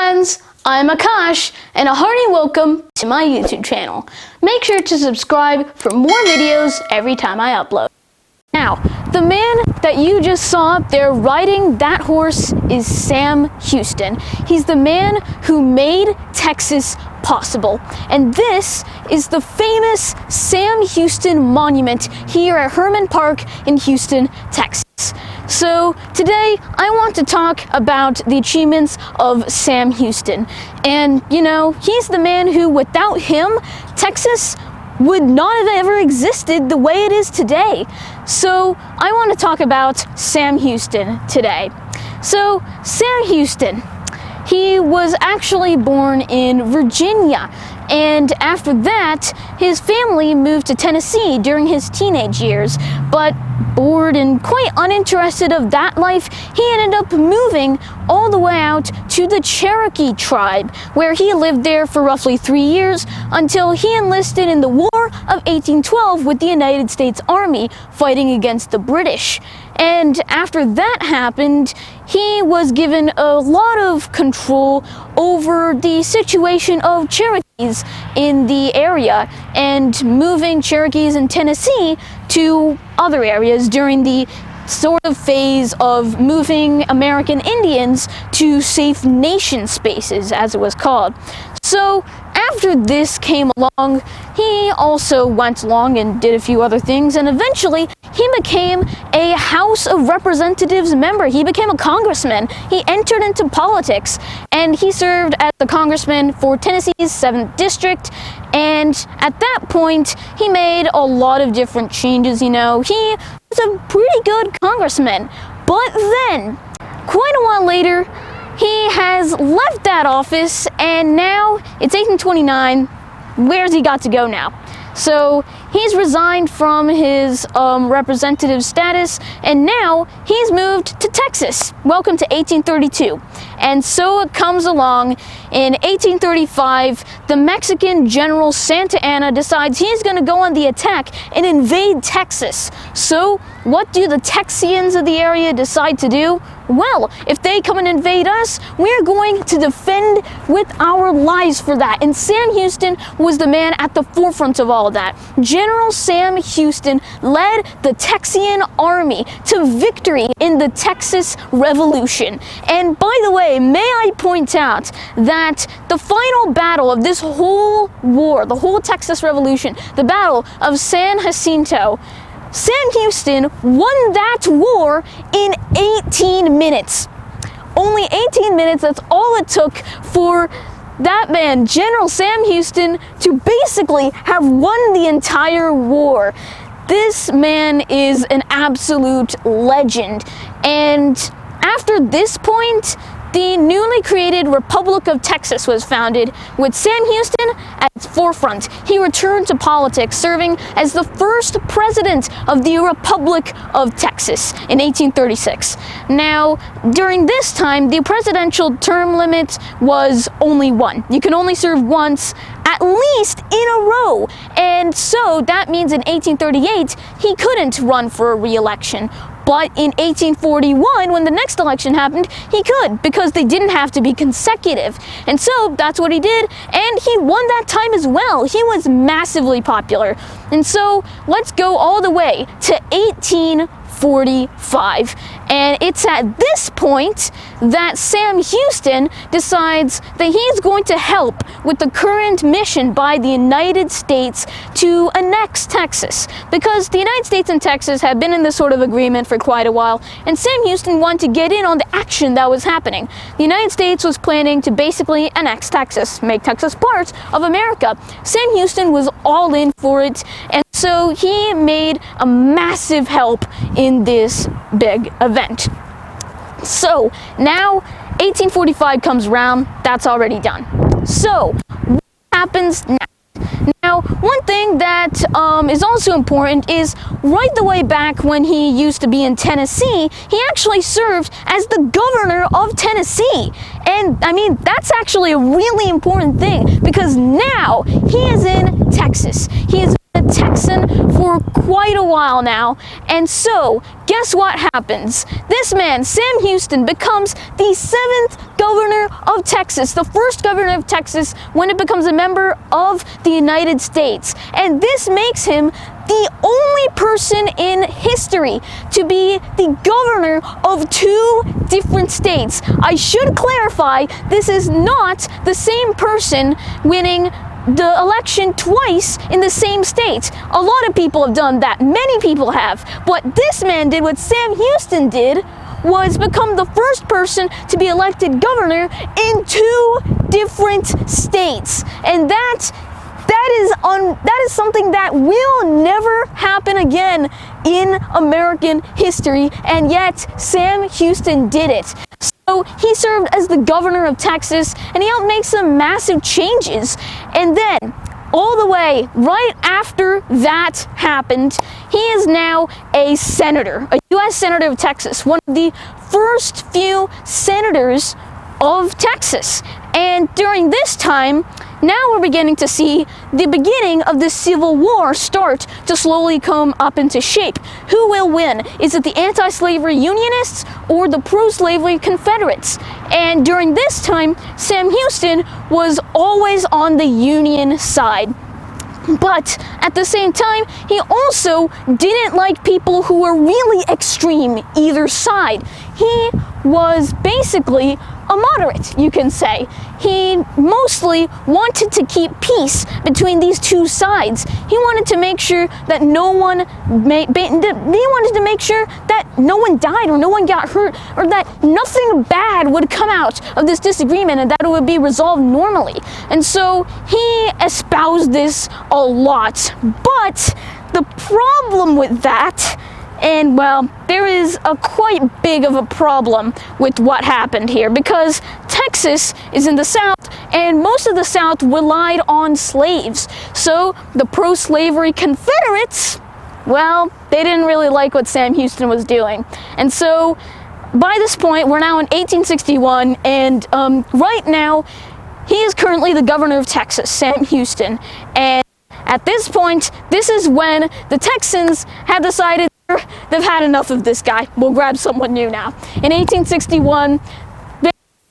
friends, I'm Akash, and a hearty welcome to my YouTube channel. Make sure to subscribe for more videos every time I upload. Now, the man that you just saw up there riding that horse is Sam Houston. He's the man who made Texas possible. And this is the famous Sam Houston Monument here at Hermann Park in Houston, Texas. So today I want to talk about the achievements of Sam Houston. And you know, he's the man who, without him, Texas would not have ever existed the way it is today. So I want to talk about Sam Houston today. So Sam Houston, he was actually born in Virginia, and after that his family moved to Tennessee during his teenage years. But bored and quite uninterested of that life, he ended up moving all the way out to the Cherokee tribe, where he lived there for roughly 3 years until he enlisted in the War of 1812 with the United States Army, fighting against the British. And after that happened, he was given a lot of control over the situation of Cherokees in the area, and moving Cherokees in Tennessee to other areas during the sort of phase of moving American Indians to safe nation spaces, as it was called. So after this came along, he also went along and did a few other things, and eventually he became a House of Representatives member. He became a congressman. He entered into politics, and he served as the congressman for Tennessee's 7th District. And at that point, he made a lot of different changes. You know, he was a pretty good congressman. But then, quite a while later, he has left that office, and now it's 1829. Where's he got to go now? So he's resigned from his representative status, and now he's moved to Texas. Welcome to 1832. And so it comes along in 1835, the Mexican General Santa Anna decides he's going to go on the attack and invade Texas. So what do the Texians of the area decide to do? Well, if they come and invade us, we're going to defend with our lives for that. And Sam Houston was the man at the forefront of all of that. General Sam Houston led the Texian army to victory in the Texas Revolution. And by the way, may I point out that the final battle of this whole war, the whole Texas Revolution, the Battle of San Jacinto, Sam Houston won that war in 18 minutes. Only 18 minutes, that's all it took for that man, General Sam Houston, to basically have won the entire war. This man is an absolute legend. And after this point, the newly created Republic of Texas was founded, with Sam Houston at its forefront. He returned to politics, serving as the first president of the Republic of Texas in 1836. Now, during this time, the presidential term limit was only one. You can only serve once, at least in a row. And so that means in 1838, he couldn't run for a re-election. But in 1841, when the next election happened, he could, because they didn't have to be consecutive. And so that's what he did, and he won that time as well. He was massively popular. And so let's go all the way to 1845. And it's at this point that Sam Houston decides that he's going to help with the current mission by the United States to annex Texas, because the United States and Texas had been in this sort of agreement for quite a while, and Sam Houston wanted to get in on the action that was happening. The United States was planning to basically annex Texas, make Texas part of America. Sam Houston was all in for it, and so he made a massive help in this big event. So now 1845 comes around, that's already done. So what happens now? Now, one thing that is also important is right the way back when he used to be in Tennessee, he actually served as the governor of Tennessee. And I mean, that's actually a really important thing, because now he is in Texas. He is in a Texan for quite a while now. And so, guess what happens? This man, Sam Houston, becomes the 7th governor of Texas, the first governor of Texas when it becomes a member of the United States. And this makes him the only person in history to be the governor of 2 different states. I should clarify, this is not the same person winning the election twice in the same state. A lot of people have done that. Many people have. But this man did what Sam Houston did, was become the first person to be elected governor in 2 different states. And that is something that will never happen again in American history, and yet Sam Houston did it. So he served as the governor of Texas, and he helped make some massive changes. And then, all the way right after that happened, he is now a senator, a U.S. Senator of Texas, one of the first few senators of Texas. And during this time, now we're beginning to see the beginning of the Civil War start to slowly come up into shape. Who will win? Is it the anti-slavery Unionists or the pro-slavery Confederates? And during this time, Sam Houston was always on the Union side. But at the same time, he also didn't like people who were really extreme either side. He was basically a moderate, you can say. He mostly wanted to keep peace between these 2 sides. He wanted to make sure that he wanted to make sure that no one died or no one got hurt, or that nothing bad would come out of this disagreement, and that it would be resolved normally. And so he espoused this a lot. But the problem with that, and well, there is a quite big of a problem with what happened here, because Texas is in the South, and most of the South relied on slaves. So the pro-slavery Confederates, well, they didn't really like what Sam Houston was doing. And so by this point, we're now in 1861, and right now, he is currently the governor of Texas, Sam Houston. And at this point, this is when the Texans have decided they've had enough of this guy. We'll grab someone new now. In 1861,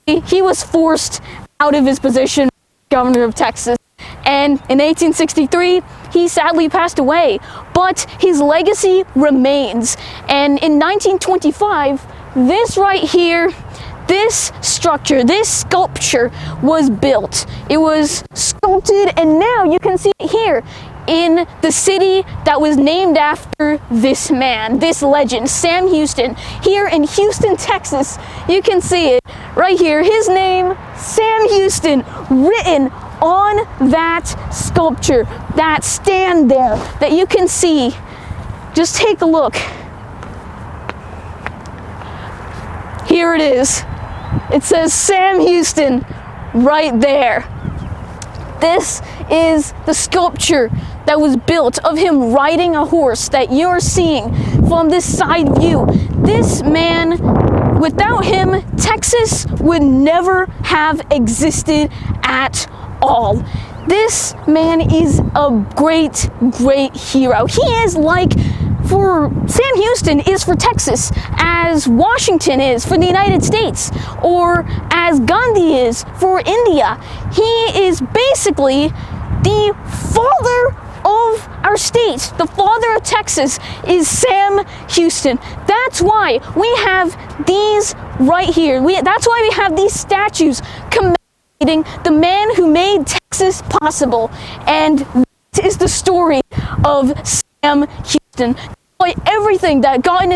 he was forced out of his position, governor of Texas. And in 1863, he sadly passed away. But his legacy remains. And in 1925, this right here, this structure, this sculpture was built. It was sculpted, and now you can see it here in the city that was named after this man, this legend, Sam Houston, here in Houston, Texas. You can see it right here. His name, Sam Houston, written on that sculpture, that stand there that you can see. Just take a look. Here it is. It says Sam Houston right there. This is the sculpture that was built of him riding a horse that you're seeing from this side view. This man, without him, Texas would never have existed at all. This man is a great, great hero. He is like, for Sam Houston is for Texas as Washington is for the United States, or as Gandhi is for India. He is basically the father of our state. The father of Texas is Sam Houston. That's why we have these right here. That's why we have these statues commemorating the man who made Texas possible. And that is the story of Sam Houston. Everything that got in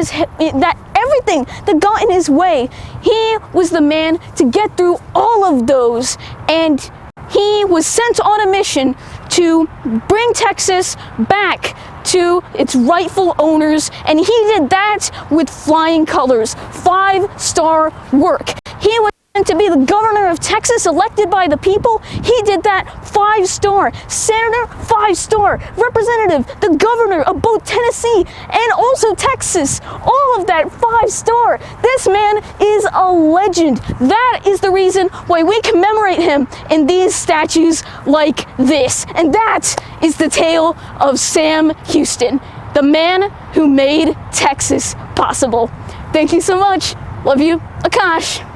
his way, he was the man to get through all of those, and he was sent on a mission to bring Texas back to its rightful owners, and he did that with flying colors, 5-star work. He was And to be the governor of Texas elected by the people, he did that 5-star. Senator, 5-star. Representative, the governor of both Tennessee and also Texas. All of that 5-star. This man is a legend. That is the reason why we commemorate him in these statues like this. And that is the tale of Sam Houston, the man who made Texas possible. Thank you so much. Love you, Akash.